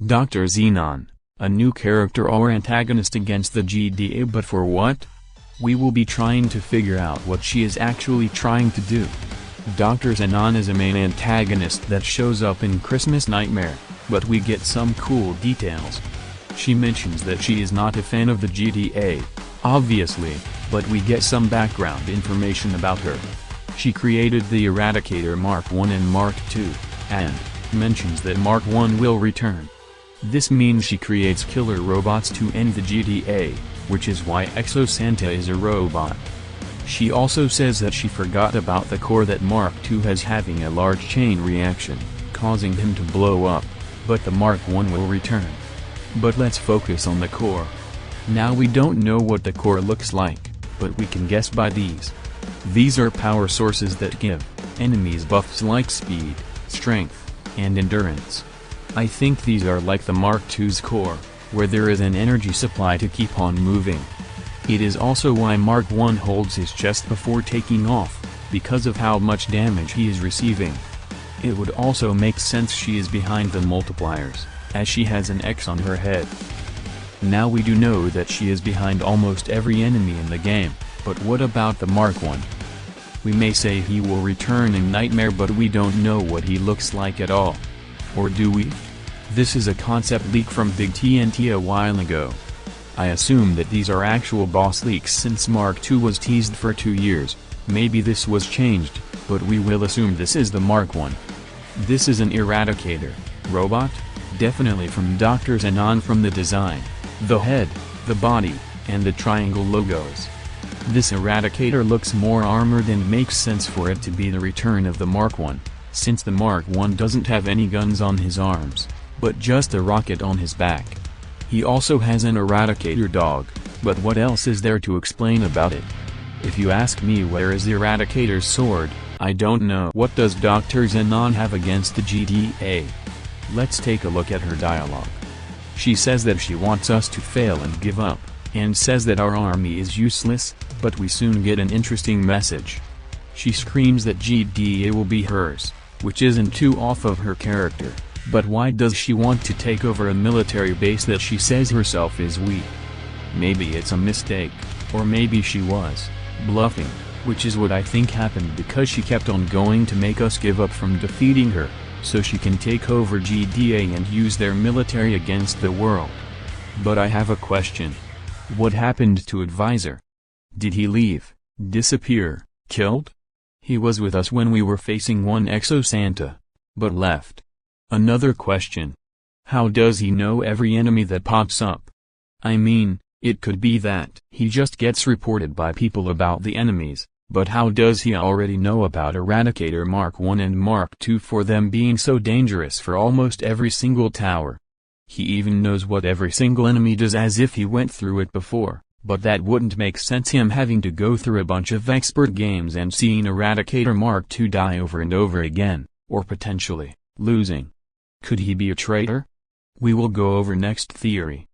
Dr. Xenon, a new character or antagonist against the GDA, but for what? We will be trying to figure out what she is actually trying to do. Dr. Xenon is a main antagonist that shows up in Christmas Nightmare, but we get some cool details. She mentions that she is not a fan of the GDA, obviously, but we get some background information about her. She created the Eradicator Mark I and Mark II, and mentions that Mark I will return. This means she creates killer robots to end the GDA, which is why Exo Santa is a robot. She also says that she forgot about the core that Mark II has, having a large chain reaction, causing him to blow up, but the Mark I will return. But let's focus on the core. Now we don't know what the core looks like, but we can guess by these. These are power sources that give enemies buffs like speed, strength, and endurance. I think these are like the Mark II's core, where there is an energy supply to keep on moving. It is also why Mark I holds his chest before taking off, because of how much damage he is receiving. It would also make sense she is behind the multipliers, as she has an X on her head. Now we do know that she is behind almost every enemy in the game, but what about the Mark I? We may say he will return in Nightmare, but we don't know what he looks like at all. Or do we? This is a concept leak from Big TNT a while ago. I assume that these are actual boss leaks since Mark II was teased for 2 years. Maybe this was changed, but we will assume this is the Mark I. This is an Eradicator robot? Definitely from Dr. Xenon, from the design, the head, the body, and the triangle logos. This Eradicator looks more armored and makes sense for it to be the return of the Mark I, since the Mark I doesn't have any guns on his arms, but just a rocket on his back. He also has an Eradicator dog, but what else is there to explain about it? If you ask me where is the Eradicator's sword, I don't know. What does Dr. Xenon have against the GDA? Let's take a look at her dialogue. She says that she wants us to fail and give up, and says that our army is useless, but we soon get an interesting message. She screams that GDA will be hers, which isn't too off of her character, but why does she want to take over a military base that she says herself is weak? Maybe it's a mistake, or maybe she was bluffing, which is what I think happened, because she kept on going to make us give up from defeating her, so she can take over GDA and use their military against the world. But I have a question. What happened to Advisor? Did he leave, disappear, killed? He was with us when we were facing one Exo Santa, but left. Another question. How does he know every enemy that pops up? I mean, it could be that he just gets reported by people about the enemies, but how does he already know about Eradicator Mark I and Mark II for them being so dangerous for almost every single tower? He even knows what every single enemy does as if he went through it before, but that wouldn't make sense, him having to go through a bunch of expert games and seeing Eradicator Mark II die over and over again, or potentially losing. Could he be a traitor? We will go over next theory.